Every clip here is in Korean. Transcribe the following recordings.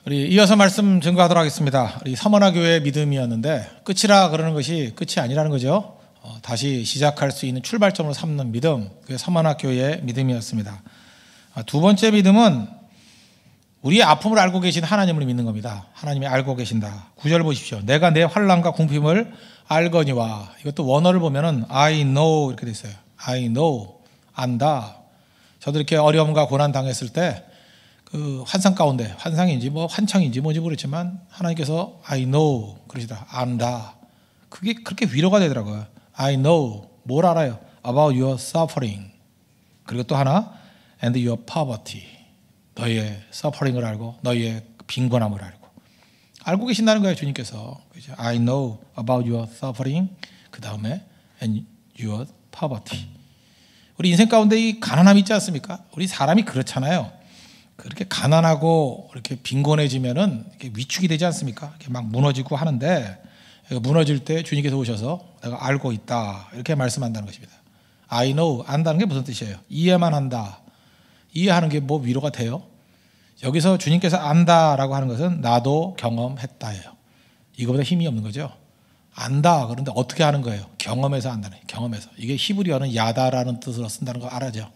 우리 이어서 말씀 증거하도록 하겠습니다. 우리 서머나 교회의 믿음이었는데 끝이라 그러는 것이 끝이 아니라는 거죠. 다시 시작할 수 있는 출발점으로 삼는 믿음, 그게 서머나 교회의 믿음이었습니다. 두 번째 믿음은 우리의 아픔을 알고 계신 하나님을 믿는 겁니다. 하나님이 알고 계신다. 9절 보십시오. 내가 내 환난과 궁핍을 알거니와. 이것도 원어를 보면은 I know 이렇게 돼 있어요. I know, 안다. 저도 이렇게 어려움과 고난 당했을 때 그 환상 가운데, 환상인지 뭐 환청인지 뭔지 모르겠지만 하나님께서 I know 그러시다. 안다. 그게 그렇게 위로가 되더라고요. I know, 뭘 알아요? About your suffering. 그리고 또 하나, and your poverty. 너의 suffering을 알고 너의 빈곤함을 알고 계신다는 거예요. 주님께서. I know about your suffering. 그 다음에 and your poverty. 우리 인생 가운데 이 가난함이 있지 않습니까? 우리 사람이 그렇잖아요. 그렇게 가난하고 이렇게 빈곤해지면은 이렇게 위축이 되지 않습니까? 이렇게 막 무너지고 하는데, 무너질 때 주님께서 오셔서 내가 알고 있다 이렇게 말씀한다는 것입니다. I know, 안다는 게 무슨 뜻이에요? 이해만 한다. 이해하는 게 뭐 위로가 돼요? 여기서 주님께서 안다라고 하는 것은 나도 경험했다예요. 이거보다 힘이 없는 거죠. 안다. 그런데 어떻게 하는 거예요? 경험해서 안다네. 경험해서. 이게 히브리어는 야다라는 뜻으로 쓴다는 거 알아죠?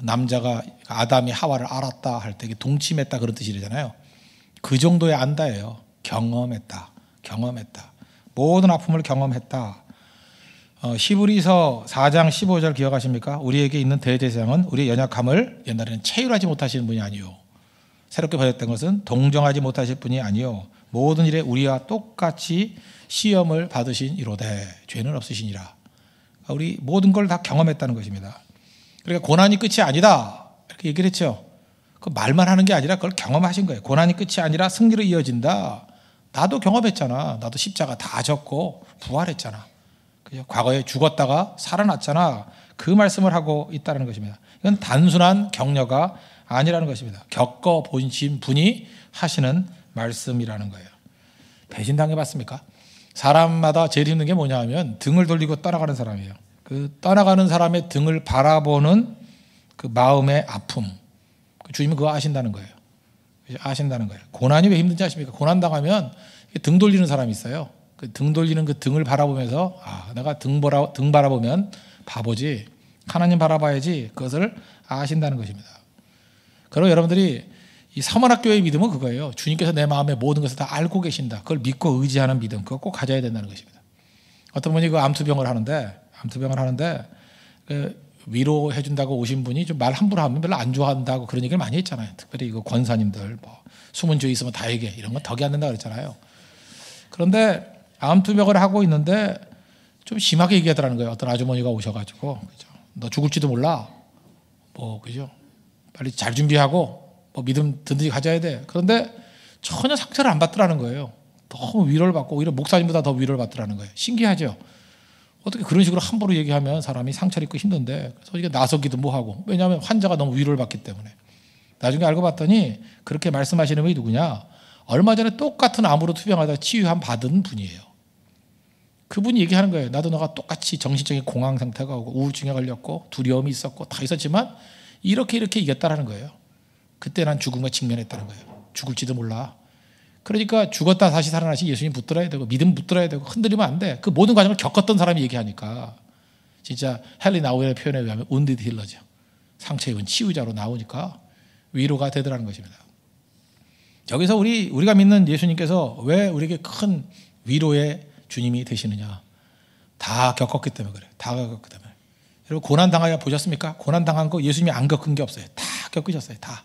남자가 아담이 하와를 알았다 할 때 동침했다 그런 뜻이잖아요. 그 정도의 안다예요. 경험했다. 경험했다. 모든 아픔을 경험했다. 히브리서 4장 15절 기억하십니까? 우리에게 있는 대제사장은 우리의 연약함을 옛날에는 체휼하지 못하시는 분이 아니요. 새롭게 번역된 것은 동정하지 못하실 분이 아니요. 모든 일에 우리와 똑같이 시험을 받으신 이로되 죄는 없으시니라. 우리 모든 걸 다 경험했다는 것입니다. 그러니까 고난이 끝이 아니다 이렇게 얘기를 했죠. 그 말만 하는 게 아니라 그걸 경험하신 거예요. 고난이 끝이 아니라 승리로 이어진다. 나도 경험했잖아. 나도 십자가 다 졌고 부활했잖아. 그죠? 과거에 죽었다가 살아났잖아. 그 말씀을 하고 있다는 것입니다. 이건 단순한 격려가 아니라는 것입니다. 겪어보신 분이 하시는 말씀이라는 거예요. 배신당해봤습니까? 사람마다 제일 힘든 게 뭐냐 하면 등을 돌리고 떠나가는 사람이에요. 그 떠나가는 사람의 등을 바라보는 그 마음의 아픔. 주님은 그거 아신다는 거예요. 아신다는 거예요. 고난이 왜 힘든지 아십니까? 고난 당하면 등 돌리는 사람이 있어요. 그 등 돌리는 그 등을 바라보면서 내가 등 바라보면 바보지. 하나님 바라봐야지. 그것을 아신다는 것입니다. 그리고 여러분들이 이 서머나교회의 믿음은 그거예요. 주님께서 내 마음의 모든 것을 다 알고 계신다. 그걸 믿고 의지하는 믿음. 그거 꼭 가져야 된다는 것입니다. 어떤 분이 그 암투병을 하는데 위로해 준다고 오신 분이 좀 말 함부로 하면 별로 안 좋아한다고 그런 얘기를 많이 했잖아요. 특별히 그 권사님들 뭐 숨은 죄 있으면 다 얘기해. 이런 건 덕이 안 된다 그랬잖아요. 그런데 암투병을 하고 있는데 좀 심하게 얘기하더라는 거예요. 어떤 아주머니가 오셔가지고 그죠? 너 죽을지도 몰라. 뭐 그죠? 빨리 잘 준비하고 뭐 믿음 든든히 가져야 돼. 그런데 전혀 상처를 안 받더라는 거예요. 너무 위로를 받고 오히려 목사님보다 더 위로를 받더라는 거예요. 신기하죠? 어떻게 그런 식으로 함부로 얘기하면 사람이 상처를 입고 힘든데, 그래서 이게 나서기도 뭐하고. 왜냐하면 환자가 너무 위로를 받기 때문에. 나중에 알고 봤더니 그렇게 말씀하시는 분이 누구냐? 얼마 전에 똑같은 암으로 투병하다가 치유함 받은 분이에요. 그분이 얘기하는 거예요. 나도 너가 똑같이 정신적인 공황 상태가 오고 우울증에 걸렸고 두려움이 있었고 다 있었지만 이렇게 이겼다라는 거예요. 그때 난 죽음과 직면했다는 거예요. 죽을지도 몰라. 그러니까 죽었다 다시 살아나신 예수님 붙들어야 되고 믿음 붙들어야 되고 흔들리면 안 돼. 그 모든 과정을 겪었던 사람이 얘기하니까 진짜 헨리 나우엘의 표현에 의하면 wounded healer죠. 상처 입은 치유자로 나오니까 위로가 되더라는 것입니다. 여기서 우리가 믿는 예수님께서 왜 우리에게 큰 위로의 주님이 되시느냐? 다 겪었기 때문에 그래요. 다 겪었기 때문에. 여러분 고난 당하여 보셨습니까? 고난 당한 거 예수님이 안 겪은 게 없어요. 다 겪으셨어요. 다.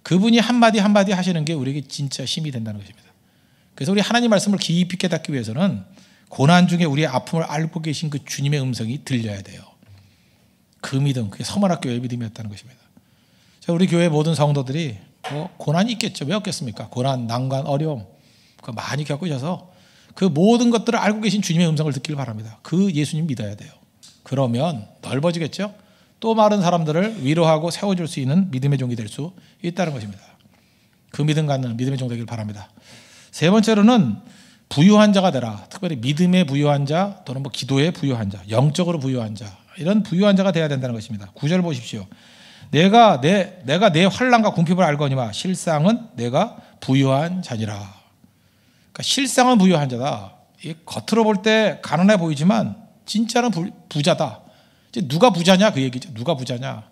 그분이 한마디 하시는 게 우리에게 진짜 힘이 된다는 것입니다. 그래서 우리 하나님 말씀을 깊이 깨닫기 위해서는 고난 중에 우리의 아픔을 알고 계신 그 주님의 음성이 들려야 돼요. 그 믿음, 그게 서머나교회의 믿음이었다는 것입니다. 자, 우리 교회 모든 성도들이 고난이 있겠죠. 왜 없겠습니까? 고난, 난관, 어려움 그거 많이 겪으셔서 그 모든 것들을 알고 계신 주님의 음성을 듣기를 바랍니다. 그 예수님 믿어야 돼요. 그러면 넓어지겠죠. 또 많은 사람들을 위로하고 세워줄 수 있는 믿음의 종이 될 수 있다는 것입니다. 그 믿음 갖는 믿음의 종 되길 바랍니다. 세 번째로는 부유한 자가 되라. 특별히 믿음의 부유한 자 또는 기도의 부유한 자, 영적으로 부유한 자, 이런 부유한 자가 되어야 된다는 것입니다. 9절 보십시오. 내가 내 환난과 궁핍을 알거니와 실상은 내가 부유한 자니라. 그러니까 실상은 부유한 자다. 겉으로 볼 때 가난해 보이지만 진짜는 부자다. 이제 누가 부자냐 그 얘기죠. 누가 부자냐.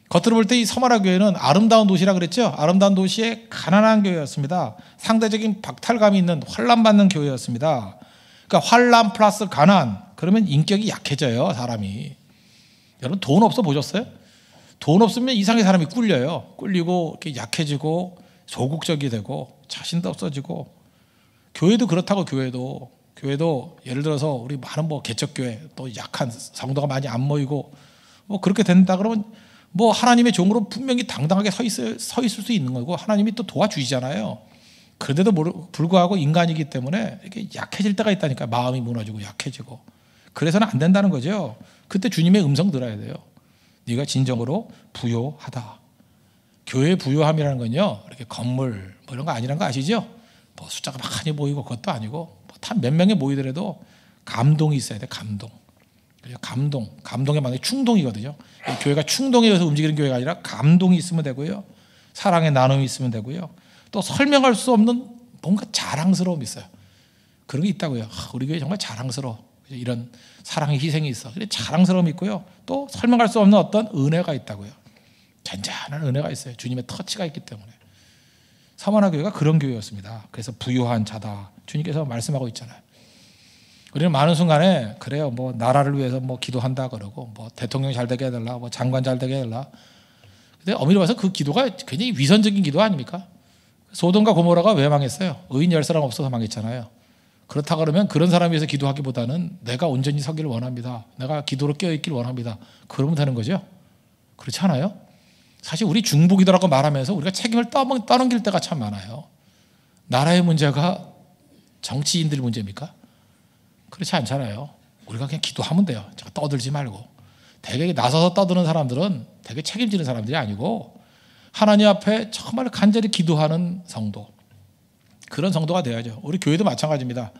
겉으로 볼 때 이 서마라 교회는 아름다운 도시라 그랬죠. 아름다운 도시의 가난한 교회였습니다. 상대적인 박탈감이 있는 환난받는 교회였습니다. 그러니까 환난 플러스 가난, 그러면 인격이 약해져요, 사람이. 여러분 돈 없어 보셨어요? 돈 없으면 이상하게 사람이 꿀려요. 꿀리고 이렇게 약해지고 소극적이 되고 자신도 없어지고. 교회도 그렇다고. 교회도 예를 들어서 우리 많은 뭐 개척교회 또 약한 성도가 많이 안 모이고 뭐 그렇게 된다 그러면 뭐 하나님의 종으로 분명히 당당하게 서 있을 수 있는 거고 하나님이 또 도와주시잖아요. 그런데도 불구하고 인간이기 때문에 이렇게 약해질 때가 있다니까. 마음이 무너지고 약해지고. 그래서는 안 된다는 거죠. 그때 주님의 음성 들어야 돼요. 네가 진정으로 부요하다. 교회의 부요함이라는 건요, 이렇게 건물 뭐 이런 거 아니라는 거 아시죠? 뭐 숫자가 많이 모이고 그것도 아니고 단 몇 명이 모이더라도 감동이 있어야 돼. 감동에 만약에 충동이거든요. 교회가 충동에 의해서 움직이는 교회가 아니라 감동이 있으면 되고요, 사랑의 나눔이 있으면 되고요, 또 설명할 수 없는 뭔가 자랑스러움이 있어요. 그런 게 있다고요. 우리 교회 정말 자랑스러워. 이런 사랑의 희생이 있어. 자랑스러움이 있고요, 또 설명할 수 없는 어떤 은혜가 있다고요. 잔잔한 은혜가 있어요. 주님의 터치가 있기 때문에. 서머나 교회가 그런 교회였습니다. 그래서 부유한 자다. 주님께서 말씀하고 있잖아요. 우리는 많은 순간에 그래요. 뭐 나라를 위해서 뭐 기도한다 그러고 뭐 대통령이 잘 되게 해달라, 뭐 장관 잘 되게 해달라. 근데 엄밀히 봐서 그 기도가 굉장히 위선적인 기도 아닙니까? 소돔과 고모라가 왜 망했어요? 의인 10사람 없어서 망했잖아요. 그렇다 그러면 그런 사람에 위해서 기도하기보다는 내가 온전히 서기를 원합니다. 내가 기도로 깨어있기를 원합니다. 그러면 되는 거죠. 그렇지 않아요? 사실 우리 중보기도라고 말하면서 우리가 책임을 떠넘길 때가 참 많아요. 나라의 문제가 정치인들 문제입니까? 그렇지 않잖아요. 우리가 그냥 기도하면 돼요. 떠들지 말고. 되게 나서서 떠드는 사람들은 되게 책임지는 사람들이 아니고 하나님 앞에 정말 간절히 기도하는 성도, 그런 성도가 돼야죠. 우리 교회도 마찬가지입니다.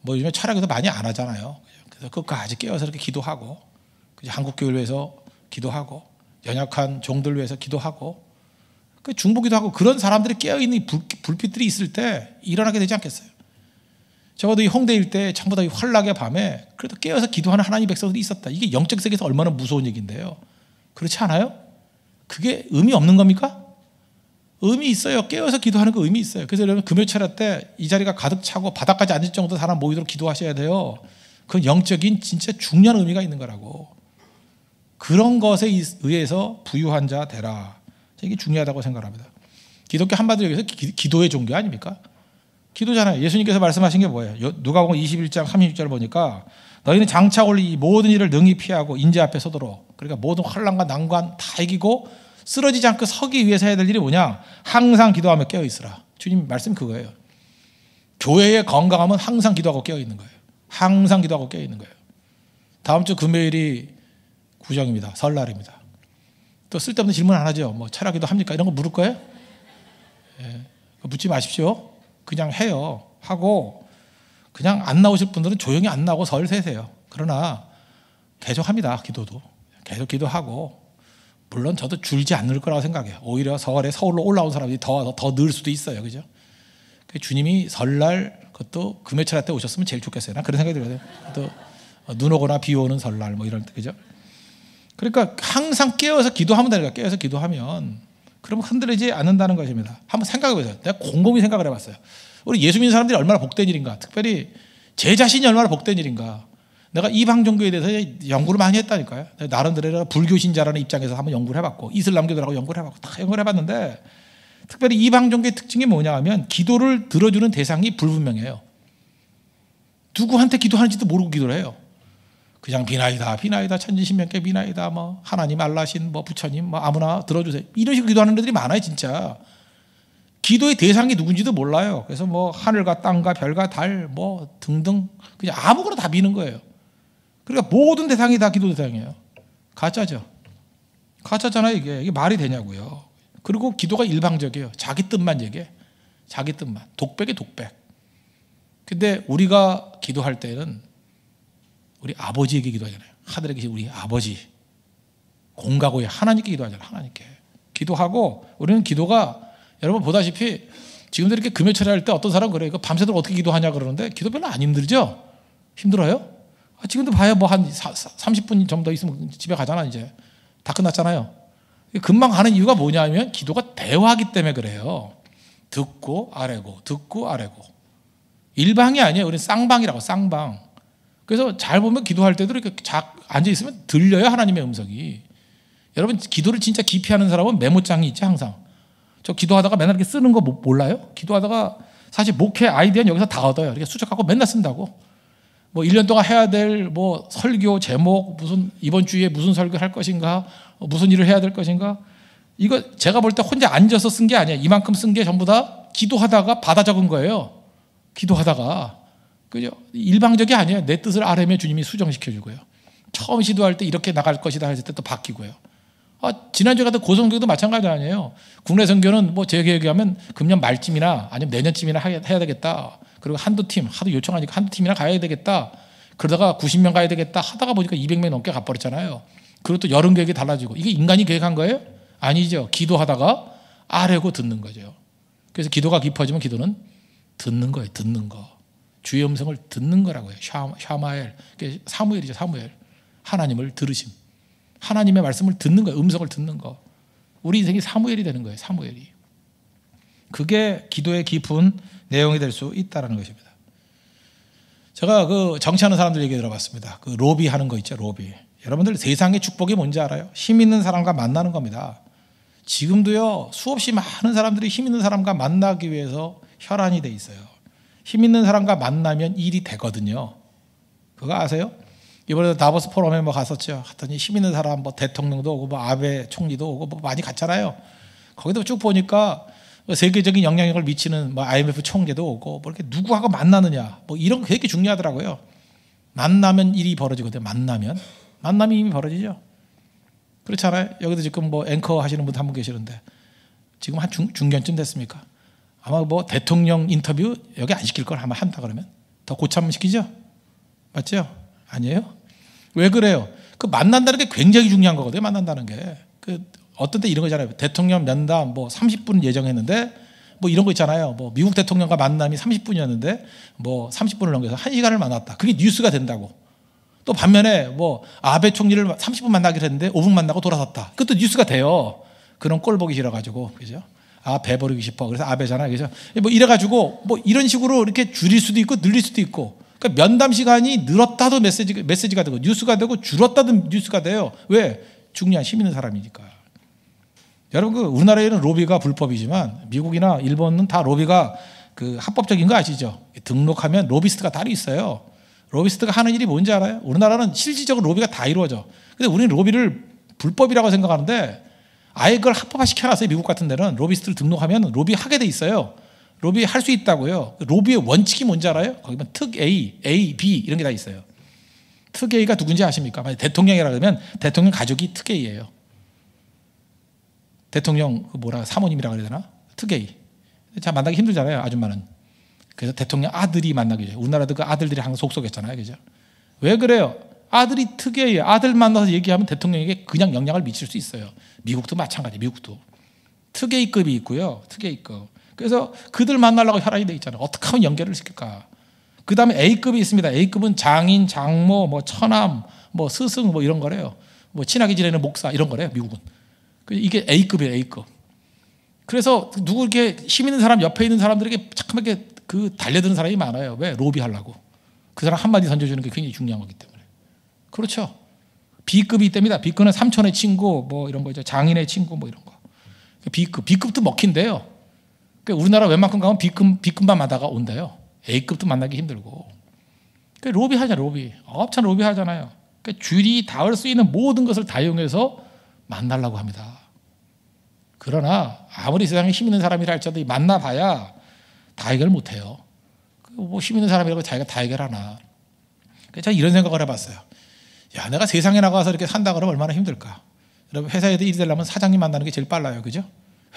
뭐 요즘에 철학에도 많이 안 하잖아요. 그래서 끝까지 깨어서 이렇게 기도하고, 한국교회를 위해서 기도하고, 연약한 종들 위해서 기도하고, 중보기도 하고, 그런 사람들이 깨어있는 불빛들이 있을 때 일어나게 되지 않겠어요? 적어도 이 홍대 일대에 전부 다 이 환락의 밤에 그래도 깨어서 기도하는 하나님 백성들이 있었다. 이게 영적 세계에서 얼마나 무서운 얘기인데요. 그렇지 않아요? 그게 의미 없는 겁니까? 의미 있어요. 깨어서 기도하는 거 의미 있어요. 그래서 여러분 금요 철야 때 이 자리가 가득 차고 바닥까지 앉을 정도 사람 모이도록 기도하셔야 돼요. 그건 영적인 진짜 중요한 의미가 있는 거라고. 그런 것에 의해서 부유한 자 되라. 이게 중요하다고 생각합니다. 기독교 한마디로 얘기해서 기도의 종교 아닙니까? 기도잖아요. 예수님께서 말씀하신 게 뭐예요? 누가복음 21장 36절 보니까 너희는 장차 올 이 모든 일을 능히 피하고 인재 앞에 서도록, 그러니까 모든 환난과 난관 다 이기고 쓰러지지 않고 서기 위해서 해야 될 일이 뭐냐? 항상 기도하며 깨어 있으라. 주님 말씀 그거예요. 교회의 건강함은 항상 기도하고 깨어 있는 거예요. 항상 기도하고 깨어 있는 거예요. 다음 주 금요일이 구정입니다. 설날입니다. 또 쓸데없는 질문 안 하죠. 뭐 철학기도 합니까? 이런 거 물을 거예요? 예, 묻지 마십시오. 그냥 해요. 하고 그냥 안 나오실 분들은 조용히 안 나오고 설 세세요. 그러나 계속 합니다. 기도도. 계속 기도하고, 물론 저도 줄지 않을 거라고 생각해요. 오히려 서울로 올라온 사람들이 더 늘 수도 있어요. 그죠? 주님이 설날, 그것도 금요철 때 오셨으면 제일 좋겠어요. 난 그런 생각이 들어요. 또 눈 오거나 비 오는 설날 뭐 이럴 때, 그죠? 그러니까 항상 깨어서 기도하면 되니까, 깨어서 기도하면 그러면 흔들리지 않는다는 것입니다. 한번 생각해 보세요. 내가 곰곰이 생각을 해봤어요. 우리 예수 믿는 사람들이 얼마나 복된 일인가. 특별히 제 자신이 얼마나 복된 일인가. 내가 이방 종교에 대해서 연구를 많이 했다니까요. 나름대로 불교 신자라는 입장에서 한번 연구를 해봤고, 이슬람교들하고 연구를 해봤고, 다 연구를 해봤는데, 특별히 이방 종교의 특징이 뭐냐 하면 기도를 들어주는 대상이 불분명해요. 누구한테 기도하는지도 모르고 기도를 해요. 그냥 비나이다 천지신명께 비나이다, 뭐 하나님 알라신 뭐 부처님 뭐 아무나 들어주세요, 이런 식으로 기도하는 애들이 많아요. 진짜 기도의 대상이 누군지도 몰라요. 그래서 뭐 하늘과 땅과 별과 달 뭐 등등 그냥 아무거나 다 미는 거예요. 그러니까 모든 대상이 다 기도 대상이에요. 가짜죠. 가짜잖아요. 이게 말이 되냐고요. 그리고 기도가 일방적이에요. 자기 뜻만 얘기해. 자기 뜻만. 독백이 독백. 근데 우리가 기도할 때는 우리 아버지에게 기도하잖아요. 하늘에 계신 우리 아버지, 공가고의 하나님께 기도하잖아요. 하나님께 기도하고, 우리는 기도가 여러분 보다시피 지금도 이렇게 금요 처리할 때 어떤 사람 그래요. 밤새도록 어떻게 기도하냐 그러는데 기도 별로 안 힘들죠? 힘들어요? 지금도 봐요. 뭐 한 30분 좀 더 있으면 집에 가잖아. 이제 다 끝났잖아요. 금방 가는 이유가 뭐냐면 기도가 대화하기 때문에 그래요. 듣고 아래고 듣고 아래고. 일방이 아니에요. 우리는 쌍방이라고, 쌍방. 그래서 잘 보면 기도할 때도 이렇게 앉아 있으면 들려요. 하나님의 음성이. 여러분 기도를 진짜 깊이 하는 사람은 메모장이 있지 항상. 저 기도하다가 맨날 이렇게 쓰는 거 몰라요? 기도하다가 사실 목회 아이디어는 여기서 다 얻어요. 이렇게 수정하고 맨날 쓴다고. 뭐 1년 동안 해야 될 뭐 설교 제목, 무슨 이번 주에 무슨 설교를 할 것인가, 무슨 일을 해야 될 것인가. 이거 제가 볼 때 혼자 앉아서 쓴 게 아니에요. 이만큼 쓴 게 전부 다 기도하다가 받아 적은 거예요. 기도하다가. 그죠? 일방적이 아니에요. 내 뜻을 아뢰며 주님이 수정시켜 주고요. 처음 시도할 때 이렇게 나갈 것이다 했을 때 또 바뀌고요. 지난주에 갔던 고성교도 마찬가지 아니에요. 국내 선교는 뭐 제 계획에 하면 금년 말쯤이나 아니면 내년쯤이나 해야 되겠다. 그리고 한두 팀, 하도 요청하니까 한두 팀이나 가야 되겠다. 그러다가 90명 가야 되겠다 하다가 보니까 200명 넘게 가버렸잖아요. 그리고 또 여름 계획이 달라지고. 이게 인간이 계획한 거예요? 아니죠. 기도하다가 아뢰고 듣는 거죠. 그래서 기도가 깊어지면 기도는 듣는 거예요. 듣는 거. 주의 음성을 듣는 거라고요. 샤마엘. 사무엘이죠. 사무엘. 하나님을 들으심. 하나님의 말씀을 듣는 거예요. 음성을 듣는 거. 우리 인생이 사무엘이 되는 거예요. 사무엘이. 그게 기도의 깊은 내용이 될 수 있다는 것입니다. 제가 그 정치하는 사람들 얘기 들어봤습니다. 그 로비 하는 거 있죠. 로비. 여러분들 세상의 축복이 뭔지 알아요? 힘 있는 사람과 만나는 겁니다. 지금도요 수없이 많은 사람들이 힘 있는 사람과 만나기 위해서 혈안이 돼 있어요. 힘 있는 사람과 만나면 일이 되거든요. 그거 아세요? 이번에 다보스 포럼에 뭐 갔었죠. 하더니 힘 있는 사람 뭐 대통령도 오고 뭐 아베 총리도 오고 뭐 많이 갔잖아요. 거기도 쭉 보니까 세계적인 영향력을 미치는 뭐 IMF 총재도 오고 뭐 이렇게 누구하고 만나느냐 뭐 이런 게 되게 중요하더라고요. 만나면 일이 벌어지거든요. 만나면 이미 벌어지죠. 그렇잖아요. 여기도 지금 뭐 앵커 하시는 분 한 분 계시는데 지금 한 중견쯤 됐습니까? 아마 뭐 대통령 인터뷰 여기 안 시킬 걸 아마 한다 그러면 더 고참 시키죠? 맞죠? 아니에요? 왜 그래요? 그 만난다는 게 굉장히 중요한 거거든요. 만난다는 게. 그 어떤 때 이런 거잖아요. 대통령 면담 뭐 30분 예정했는데 뭐 이런 거 있잖아요. 뭐 미국 대통령과 만남이 30분이었는데 뭐 30분을 넘겨서 1시간을 만났다. 그게 뉴스가 된다고. 또 반면에 뭐 아베 총리를 30분 만나기로 했는데 5분 만나고 돌아섰다. 그것도 뉴스가 돼요. 그런 꼴 보기 싫어가지고. 그죠? 배 버리고 싶어. 그래서 아베잖아요. 그죠? 뭐 이래가지고 뭐 이런 식으로 이렇게 줄일 수도 있고 늘릴 수도 있고. 그러니까 면담 시간이 늘었다도 메시지가 되고 뉴스가 되고 줄었다도 뉴스가 돼요. 왜? 중요한 힘 있는 사람이니까. 여러분 우리나라에는 로비가 불법이지만 미국이나 일본은 다 로비가 그 합법적인 거 아시죠? 등록하면 로비스트가 따로 있어요. 로비스트가 하는 일이 뭔지 알아요? 우리나라는 실질적으로 로비가 다 이루어져. 근데 우리는 로비를 불법이라고 생각하는데 아예 그걸 합법화 시켜놨어요. 미국 같은 데는 로비스트를 등록하면 로비하게 돼 있어요. 로비할 수 있다고요. 로비의 원칙이 뭔지 알아요? 거기 보면 특 A, A, B 이런 게 다 있어요. 특 A가 누군지 아십니까? 만약 대통령이라 그러면 대통령 가족이 특 A예요. 대통령 사모님이라고 그래야 되나? 특 A. 잘 만나기 힘들잖아요. 아줌마는. 그래서 대통령 아들이 만나게 돼요. 우리나라도 그 아들들이 항상 속속했잖아요. 그죠? 왜 그래요? 아들이 특 A예요. 아들 만나서 얘기하면 대통령에게 그냥 영향을 미칠 수 있어요. 미국도 마찬가지. 미국도. 특 A급이 있고요. 특 A급. 그래서 그들 만나려고 혈안이 돼 있잖아요. 어떻게 하면 연결을 시킬까? 그 다음에 A급이 있습니다. A급은 장인, 장모, 뭐 처남, 뭐 스승 뭐 이런 거래요. 뭐 친하게 지내는 목사 이런 거래요. 미국은. 이게 A급이에요. A급. 그래서 누구 이렇게 힘 있는 사람 옆에 있는 사람들에게 자꾸만 그 달려드는 사람이 많아요. 왜? 로비하려고. 그 사람 한마디 던져주는 게 굉장히 중요한 거기 때문에. 그렇죠. B급이 있답니다. B급은 삼촌의 친구 뭐 이런 거죠. 장인의 친구 뭐 이런 거. B급도 먹힌대요. 그러니까 우리나라 웬만큼 가면 B급만 만나다가 온대요. A급도 만나기 힘들고. 그러니까 로비하잖아요. 로비. 엄청 로비하잖아요. 그러니까 줄이 닿을 수 있는 모든 것을 다 이용해서 만나려고 합니다. 그러나 아무리 세상에 힘 있는 사람이라 할지라도 만나봐야 다 해결 못해요. 뭐 힘 있는 사람이라고 자기가 다 해결하나. 그래서 제가 이런 생각을 해봤어요. 야, 내가 세상에 나가서 이렇게 산다 그러면 얼마나 힘들까. 여러분 회사에도 일이 되려면 사장님 만나는 게 제일 빨라요. 그죠?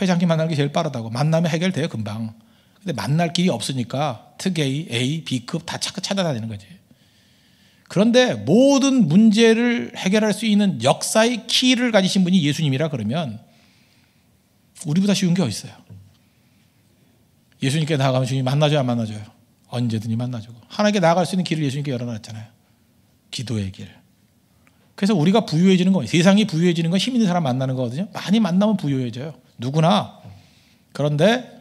회장님 만나는 게 제일 빠르다고. 만나면 해결돼요. 금방. 근데 만날 길이 없으니까 특 A, A, B급 다 찾아다니는 거지. 그런데 모든 문제를 해결할 수 있는 역사의 키를 가지신 분이 예수님이라 그러면 우리보다 쉬운 게 어디 있어요? 예수님께 나아가면 주님 만나줘요, 안 만나줘요? 언제든지 만나주고. 하나님께 나아갈 수 있는 길을 예수님께 열어놨잖아요. 기도의 길. 그래서 우리가 부유해지는 거예요. 세상이 부유해지는 건 힘 있는 사람 만나는 거거든요. 많이 만나면 부유해져요. 누구나. 그런데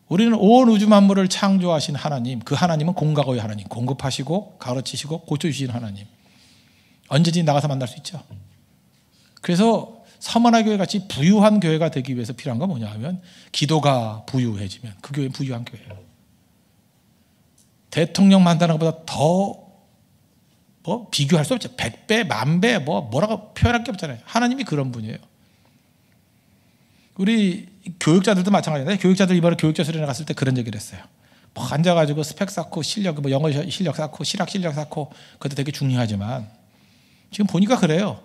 우리는 온 우주 만물을 창조하신 하나님, 그 하나님은 공과거의 하나님, 공급하시고 가르치시고 고쳐주시는 하나님. 언제든지 나가서 만날 수 있죠. 그래서 서머나 교회 같이 부유한 교회가 되기 위해서 필요한 건 뭐냐 하면 기도가 부유해지면 그 교회는 부유한 교회예요. 대통령 만나는 것보다 더 비교할 수 없죠. 100배, 10,000배 뭐라고 표현할 게 없잖아요. 하나님이 그런 분이에요. 우리 교육자들도 마찬가지인데 교육자들 이번에 교육자 수련회 갔을 때 그런 얘기를 했어요. 앉아가지고 스펙 쌓고 실력, 영어 실력 쌓고 실학 실력 쌓고 그것도 되게 중요하지만 지금 보니까 그래요.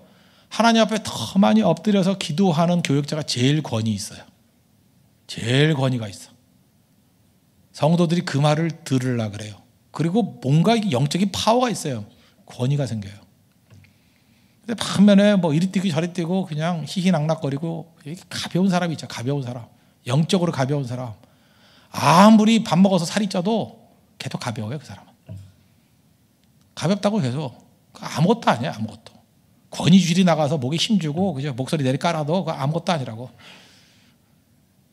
하나님 앞에 더 많이 엎드려서 기도하는 교육자가 제일 권위 있어요. 제일 권위가 있어. 성도들이 그 말을 들으려고 그래요. 그리고 뭔가 영적인 파워가 있어요. 권위가 생겨요. 근데 반면에 이리 뛰고 저리 뛰고 그냥 희희낙낙거리고 가벼운 사람이 있죠. 가벼운 사람. 영적으로 가벼운 사람. 아무리 밥 먹어서 살이 쪄도 계속 가벼워요. 그 사람은. 가볍다고 계속. 아무것도 아니야. 아무것도. 권위주일이 나가서 목에 힘주고 그죠? 목소리 내리 깔아도 그거 아무것도 아니라고.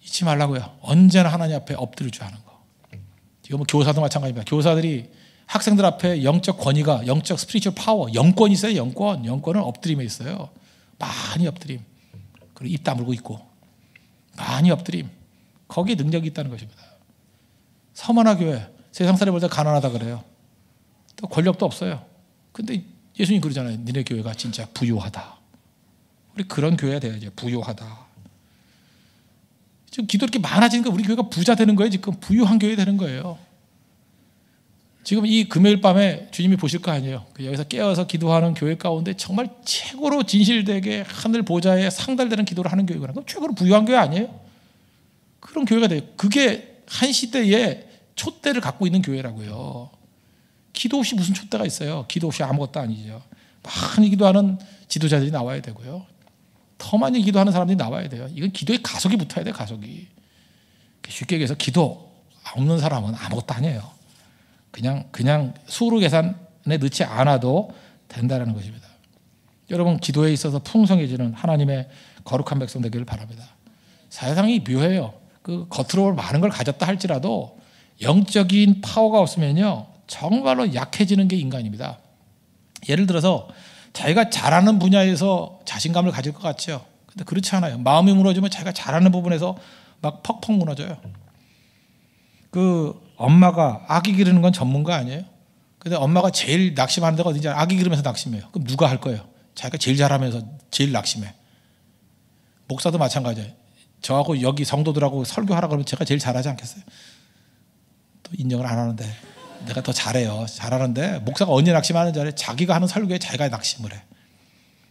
잊지 말라고요. 언제나 하나님 앞에 엎드릴 줄 아는 거. 이거 교사도 마찬가지입니다. 교사들이 학생들 앞에 영적 권위가, 영적 스피리추얼 파워, 영권이 있어요. 영권은 엎드림에 있어요. 많이 엎드림. 그리고 입 다물고 있고 많이 엎드림. 거기에 능력이 있다는 것입니다. 서머나 교회 세상 사람이 볼 때 가난하다 그래요. 또 권력도 없어요. 근데 예수님 그러잖아요. 니네 교회가 진짜 부유하다. 우리 그런 교회가 돼야죠. 부유하다. 지금 기도 이렇게 많아지니까 우리 교회가 부자 되는 거예요. 지금 부유한 교회 되는 거예요. 지금 이 금요일 밤에 주님이 보실 거 아니에요. 여기서 깨어서 기도하는 교회 가운데 정말 최고로 진실되게 하늘 보좌에 상달되는 기도를 하는 교회가 최고로 부유한 교회 아니에요? 그런 교회가 돼요. 그게 한 시대에 촛대를 갖고 있는 교회라고요. 기도 없이 무슨 촛대가 있어요. 기도 없이 아무것도 아니죠. 많이 기도하는 지도자들이 나와야 되고요. 더 많이 기도하는 사람들이 나와야 돼요. 이건 기도에 가속이 붙어야 돼요. 가속이. 쉽게 얘기해서 기도 없는 사람은 아무것도 아니에요. 그냥 수로 계산에 넣지 않아도 된다는 것입니다. 여러분 기도에 있어서 풍성해지는 하나님의 거룩한 백성 되기를 바랍니다. 세상이 묘해요. 그 겉으로 많은 걸 가졌다 할지라도 영적인 파워가 없으면요 정말로 약해지는 게 인간입니다. 예를 들어서 자기가 잘하는 분야에서 자신감을 가질 것 같죠. 근데 그렇지 않아요. 마음이 무너지면 자기가 잘하는 부분에서 막 퍽퍽 무너져요. 그 엄마가 아기 기르는 건 전문가 아니에요? 근데 엄마가 제일 낙심하는 데가 어디냐? 아기 기르면서 낙심해요. 그럼 누가 할 거예요? 자기가 제일 잘하면서 제일 낙심해. 목사도 마찬가지예요. 저하고 여기 성도들하고 설교하라 그러면 제가 제일 잘하지 않겠어요? 또 인정을 안 하는데 내가 더 잘해요. 잘하는데 목사가 언제 낙심하는지 알아요? 자기가 하는 설교에 자기가 낙심을 해.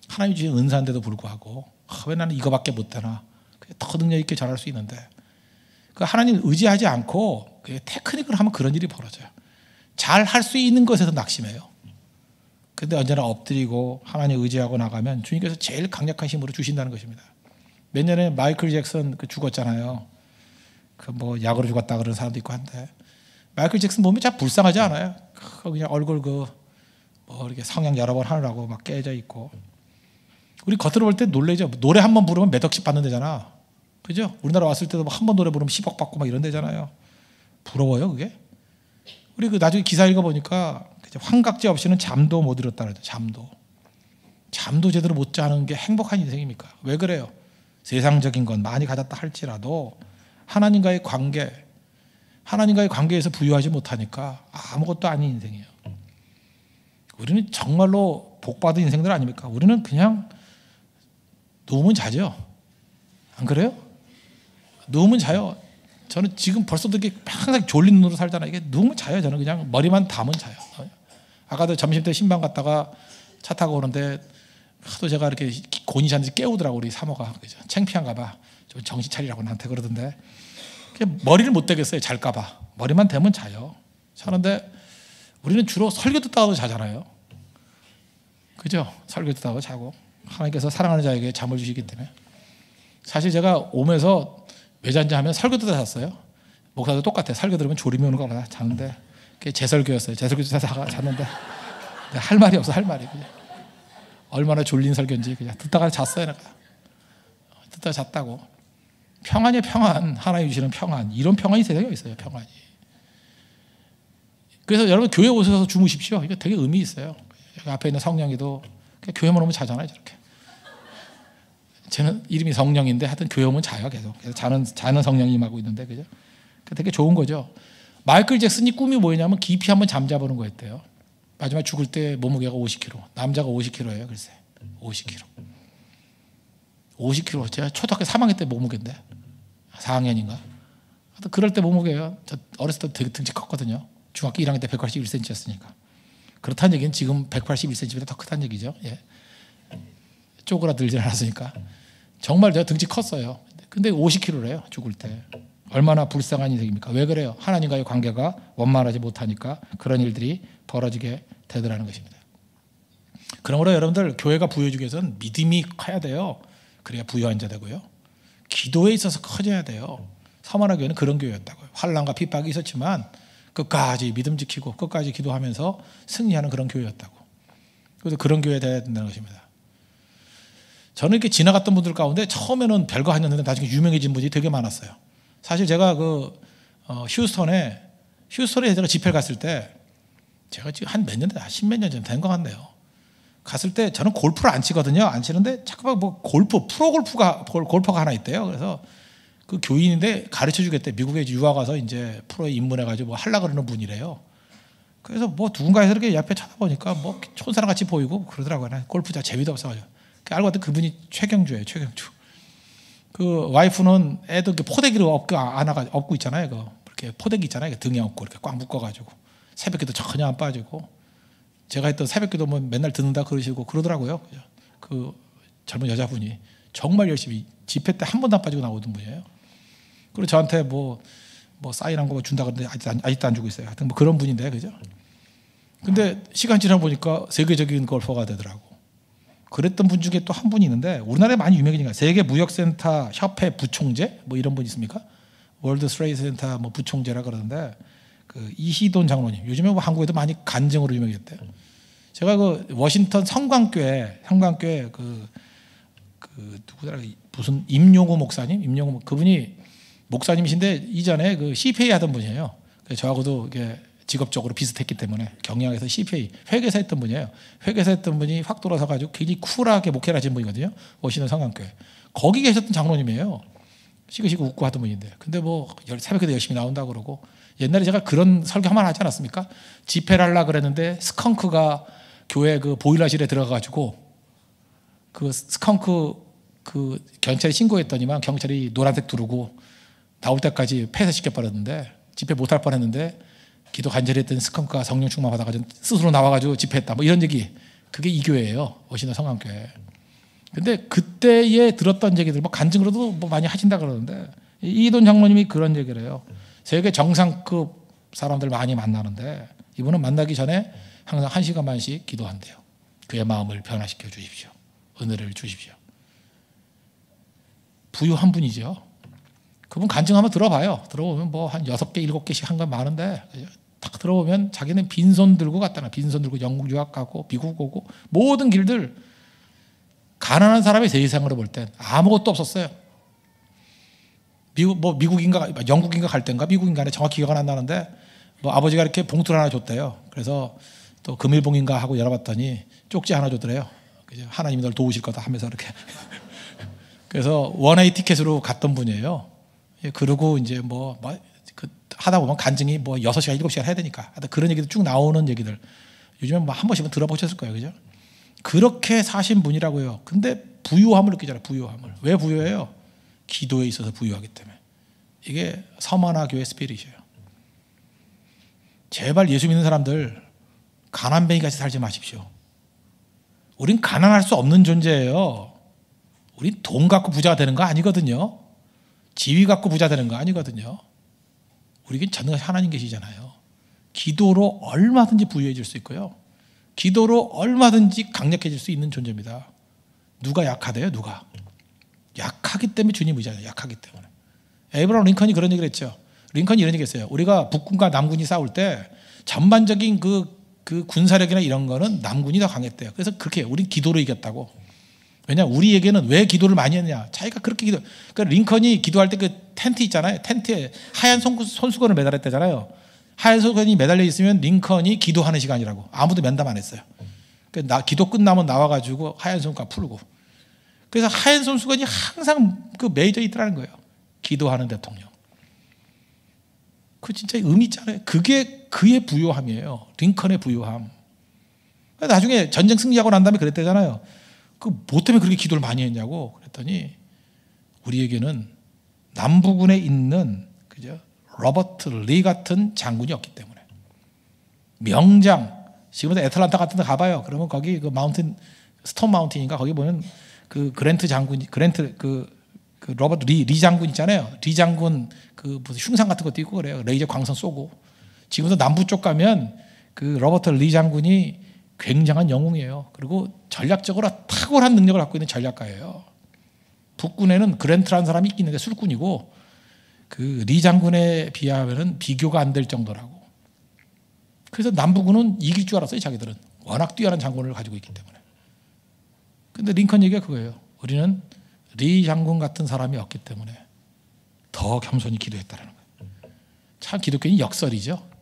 하나님이 주신 은사인데도 불구하고 왜 나는 이거밖에 못되나? 더 능력 있게 잘할 수 있는데 그 하나님 의지하지 않고 테크닉을 하면 그런 일이 벌어져요. 잘 할 수 있는 것에서 낙심해요. 근데 언제나 엎드리고 하나님 의지하고 나가면 주님께서 제일 강력한 힘으로 주신다는 것입니다. 몇 년에 마이클 잭슨 죽었잖아요. 약으로 죽었다 그러는 사람도 있고 한데 마이클 잭슨 몸이 참 불쌍하지 않아요? 그냥 얼굴 이렇게 성형 여러 번 하느라고 막 깨져 있고. 우리 겉으로 볼 때 놀래죠. 노래 한 번 부르면 몇 억씩 받는 데잖아. 그죠? 우리나라 왔을 때도 한 번 노래 부르면 10억 받고 막 이런 데잖아요. 부러워요, 그게? 우리 나중에 기사 읽어보니까 환각제 없이는 잠도 못 이뤘다 그러죠. 잠도 제대로 못 자는 게 행복한 인생입니까? 왜 그래요? 세상적인 건 많이 가졌다 할지라도 하나님과의 관계에서 부유하지 못하니까 아무것도 아닌 인생이에요. 우리는 정말로 복받은 인생들 아닙니까? 우리는 그냥 누우면 자죠. 안 그래요? 누우면 자요. 저는 지금 벌써도 이렇게 항상 졸린 눈으로 살잖아요. 이게 누우면 자요. 저는 그냥 머리만 담은 자요. 아까도 점심 때 신방 갔다가 차 타고 오는데 하도 제가 이렇게 곤히 잤는지 깨우더라고 우리 사모가. 그죠? 창피한가 봐. 좀 정신 차리라고 나한테 그러던데 머리를 못 대겠어요. 잘까 봐. 머리만 대면 자요. 자는데 우리는 주로 설교 듣다가도 자잖아요. 그죠? 설교 듣다가 자고 하나님께서 사랑하는 자에게 잠을 주시기 때문에. 사실 제가 오면서 왜 잔지 하면 설교 듣다 잤어요. 목사도 똑같아요. 설교 들으면 졸음이 오는 거보다 자는데 그게 제 설교였어요. 제 설교 듣다가 잤는데 할 말이 없어. 할 말이 그냥 얼마나 졸린 설교인지 그냥 듣다가 잤어요. 내가 듣다가 잤다고. 평안이 평안, 하나님 주시는 평안, 이런 평안이 세상에 있어요. 평안이. 그래서 여러분 교회 오셔서 주무십시오. 이거 되게 의미 있어요. 여기 앞에 있는 성령이도 교회만 오면 자잖아요. 저렇게. 쟤는 이름이 성령인데 하여튼 교회 오면 자요. 계속. 그래서 자는 성령이 임하고 있는데 그죠? 되게 좋은 거죠. 마이클 잭슨이 꿈이 뭐였냐면 깊이 한번 잠자보는 거였대요. 마지막 죽을 때 몸무게가 50kg. 남자가 50kg예요. 글쎄. 50kg. 50kg. 제가 초등학교 3학년 때 몸무게인데 4학년인가. 하여튼 그럴 때 몸무게예요. 저 어렸을 때 되게 등치 컸거든요. 중학교 1학년 때 181cm였으니까. 그렇다는 얘기는 지금 181cm보다 더 크다는 얘기죠. 예. 쪼그라들지 않았으니까. 정말 제가 등치 컸어요. 근데 50kg래요. 죽을 때. 얼마나 불쌍한 인생입니까? 왜 그래요? 하나님과의 관계가 원만하지 못하니까 그런 일들이 벌어지게 되더라는 것입니다. 그러므로 여러분들 교회가 부여주기 위해서는 믿음이 커야 돼요. 그래야 부유한 자 되고요. 기도에 있어서 커져야 돼요. 서만화 교회는 그런 교회였다고요. 환난과 핍박이 있었지만 끝까지 믿음 지키고 끝까지 기도하면서 승리하는 그런 교회였다고. 그래서 그런 교회에 돼야 된다는 것입니다. 저는 이렇게 지나갔던 분들 가운데 처음에는 별거 아니었는데 나중에 유명해진 분이 되게 많았어요. 사실 제가 휴스턴에 제가 집회를 갔을 때 제가 지금 한 몇 년 된, 십몇 년 전 된 것 같네요. 갔을 때 저는 골프를 안 치거든요. 안 치는데 자꾸만 프로골퍼가 하나 있대요. 그래서 그 교인인데 가르쳐 주겠대. 미국에 유학 가서 이제 프로에 입문해가지고 뭐 하려고 그러는 분이래요. 그래서 뭐 누군가에서 이렇게 옆에 쳐다보니까 뭐 촌사람 같이 보이고 그러더라고요. 골프 자 재미도 없어가지고. 알고 봤더니 그분이 최경주예요. 최경주. 그 와이프는 애도 포대기를 업고 있잖아요. 이렇게 포대기 있잖아요. 등에 업고 이렇게 꽉 묶어가지고 새벽기도 전혀 안 빠지고 제가 했던 새벽기도 뭐 맨날 듣는다 그러시고 그러더라고요. 그 젊은 여자분이 정말 열심히 집회 때 한 번도 안 빠지고 나오던 분이에요. 그리고 저한테 뭐 사인한 거 준다 그러는데 아직도 안 주고 있어요. 하여튼 뭐 그런 분인데 그죠? 근데 시간 지나 보니까 세계적인 골퍼가 되더라고. 그랬던 분 중에 또 한 분이 있는데 우리나라에 많이 유명해진 거예요. 세계 무역센터 협회 부총재 뭐 이런 분 있습니까? 월드 트레이드 센터 뭐 부총재라 그러는데 그 이희돈 장로님 요즘에 뭐 한국에도 많이 간증으로 유명했대요. 제가 그 워싱턴 성광교회 그 누구더라 무슨 임용호 목사님 그분이 목사님이신데 이전에 그 CPA 하던 분이에요. 그래서 저하고도 이게 직업적으로 비슷했기 때문에 경영에서 CPA 회계사 했던 분이에요. 회계사 했던 분이 확 돌아서 가지고 굉장히 쿨하게 목회를 하신 분이거든요. 워싱턴 성광교회 거기 계셨던 장로님이에요. 시그시그 웃고 하던 분인데 근데 뭐 새벽에도 열심히 나온다고 그러고 옛날에 제가 그런 설교 한 번 하지 않았습니까? 집회를 하려고 그랬는데 스컹크가 교회 그 보일러실에 들어가가지고 그 스컹크 그 경찰에 신고했더니만 경찰이 노란색 두르고 나올 때까지 폐쇄시켜 버렸는데 집회 못할 뻔했는데 기도 간절히 했더니 스컹크가 성령 충만 받아가지고 스스로 나와가지고 집회했다 뭐 이런 얘기 그게 이 교회예요. 워싱턴 성광교회. 근데 그때에 들었던 얘기들 뭐 간증으로도 뭐 많이 하신다 그러는데 이돈 장로님이 그런 얘기를 해요. 세계 정상급 사람들 많이 만나는데 이분은 만나기 전에 항상 1시간 반씩 기도한대요. 그의 마음을 변화시켜 주십시오. 은혜를 주십시오. 부유한 분이죠. 그분 간증 한번 들어봐요. 들어보면 뭐 한 6개, 7개씩 한 건 많은데 딱 들어보면 자기는 빈손 들고 갔다나 빈손 들고 영국 유학 가고 미국 오고 모든 길들 가난한 사람의 세상으로 볼 땐 아무것도 없었어요. 미국인가 영국인가 갈 때인가 미국인가 정확히 기억은 안 나는데 뭐 아버지가 이렇게 봉투를 하나 줬대요. 그래서 또 금일봉인가 하고 열어봤더니 쪽지 하나 줬더래요. 하나님이 널 도우실 거다 하면서 이렇게 그래서 원웨이 티켓으로 갔던 분이에요. 그러고 이제 하다 보면 간증이 6시간 7시간 해야 되니까 그런 얘기도 쭉 나오는 얘기들 요즘에 한 번씩은 들어보셨을 거예요. 그죠? 그렇게 사신 분이라고요. 근데 부유함을 느끼잖아요. 부유함을. 왜 부유해요? 기도에 있어서 부유하기 때문에. 이게 서만화 교회 스피릿이에요. 제발 예수 믿는 사람들 가난뱅이 같이 살지 마십시오. 우린 가난할 수 없는 존재예요. 우린 돈 갖고 부자가 되는 거 아니거든요. 지위 갖고 부자 되는 거 아니거든요. 우리에겐 전능하신 하나님 계시잖아요. 기도로 얼마든지 부유해질 수 있고요. 기도로 얼마든지 강력해질 수 있는 존재입니다. 누가 약하대요? 누가? 약하기 때문에 주님 의지하죠. 약하기 때문에. 에이브러함 링컨이 그런 얘기를 했죠. 링컨이 이런 얘기 했어요. 우리가 북군과 남군이 싸울 때 전반적인 그 군사력이나 이런 거는 남군이 더 강했대요. 그래서 그렇게 우린 기도로 이겼다고. 왜냐 우리에게는 왜 기도를 많이 했냐. 자기가 그렇게 그러니까 링컨이 기도할 때 그 텐트 있잖아요. 텐트에 하얀 손수건을 매달았대잖아요. 하얀 손수건이 매달려 있으면 링컨이 기도하는 시간이라고. 아무도 면담 안 했어요. 그러니까 기도 끝나면 나와가지고 하얀 손수건 풀고. 그래서 하얀 손수건이 항상 그 매여져 있더라는 거예요. 기도하는 대통령. 그 진짜 의미 있잖아요. 그게 그의 부요함이에요. 링컨의 부요함. 나중에 전쟁 승리하고 난 다음에 그랬대잖아요. 그 뭐 때문에 그렇게 기도를 많이 했냐고 그랬더니 우리에게는 남부군에 있는 그죠? 로버트 리 같은 장군이 없기 때문에. 명장. 지금도 애틀란타 같은 데 가봐요. 그러면 거기 그 마운틴 스톤 마운틴인가 거기 보면 그 그랜트 장군이 그 로버트 리 장군 있잖아요. 리 장군 그 무슨 흉상 같은 것도 있고 그래요. 레이저 광선 쏘고. 지금도 남부 쪽 가면 그 로버트 리 장군이 굉장한 영웅이에요. 그리고 전략적으로 탁월한 능력을 갖고 있는 전략가예요. 북군에는 그랜트라는 사람이 있는데 술꾼이고 그 리 장군에 비하면은 비교가 안 될 정도라고. 그래서 남부군은 이길 줄 알았어요. 자기들은 워낙 뛰어난 장군을 가지고 있기 때문에. 근데 링컨 얘기가 그거예요. 우리는 리 장군 같은 사람이 없기 때문에 더 겸손히 기도했다는 거예요. 참 기독교는 역설이죠.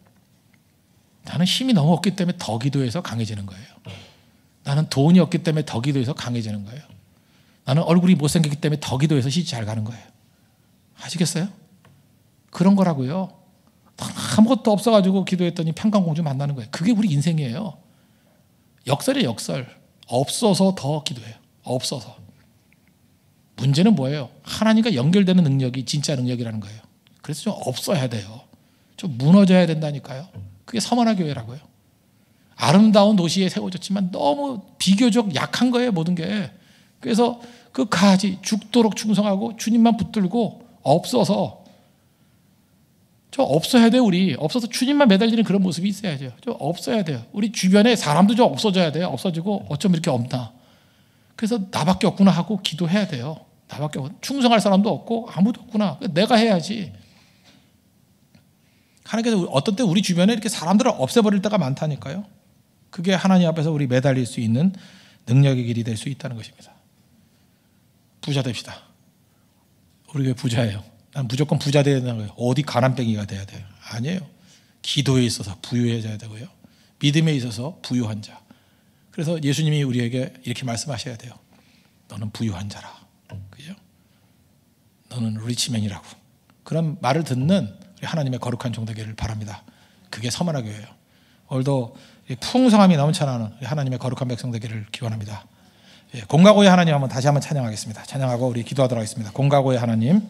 나는 힘이 너무 없기 때문에 더 기도해서 강해지는 거예요. 나는 돈이 없기 때문에 더 기도해서 강해지는 거예요. 나는 얼굴이 못생겼기 때문에 더 기도해서 시집 잘 가는 거예요. 아시겠어요? 그런 거라고요. 아무것도 없어가지고 기도했더니 평강공주 만나는 거예요. 그게 우리 인생이에요. 역설이에요. 역설. 없어서 더 기도해요. 없어서. 문제는 뭐예요? 하나님과 연결되는 능력이 진짜 능력이라는 거예요. 그래서 좀 없어야 돼요. 좀 무너져야 된다니까요. 그게 서머나 교회라고요. 아름다운 도시에 세워졌지만 너무 비교적 약한 거예요. 모든 게. 그래서 끝까지 죽도록 충성하고 주님만 붙들고 없어서 저 없어야 돼요. 우리 없어서 주님만 매달리는 그런 모습이 있어야죠. 좀 없어야 돼요. 우리 주변에 사람도 좀 없어져야 돼요. 없어지고 어쩜 이렇게 없나. 그래서 나밖에 없구나 하고 기도해야 돼요. 나밖에 충성할 사람도 없고 아무도 없구나. 내가 해야지. 하나님께서 어떤 때 우리 주변에 이렇게 사람들을 없애버릴 때가 많다니까요. 그게 하나님 앞에서 우리 매달릴 수 있는 능력의 길이 될 수 있다는 것입니다. 부자 됩시다. 우리 교회 부자예요. 난 무조건 부자 돼야 되는 거예요. 어디 가난뱅이가 돼야 돼요. 아니에요. 기도에 있어서 부유해져야 되고요. 믿음에 있어서 부유한 자. 그래서 예수님이 우리에게 이렇게 말씀하셔야 돼요. 너는 부유한 자라. 그죠? 너는 리치맨이라고. 그런 말을 듣는 우리 하나님의 거룩한 종 되기를 바랍니다. 그게 서머나 교회예요. 오늘도 풍성함이 넘쳐나는 하나님의 거룩한 백성 되기를 기원합니다. 공가고의 하나님 한번 다시 한번 찬양하겠습니다. 찬양하고 우리 기도하도록 하겠습니다. 공가고의 하나님.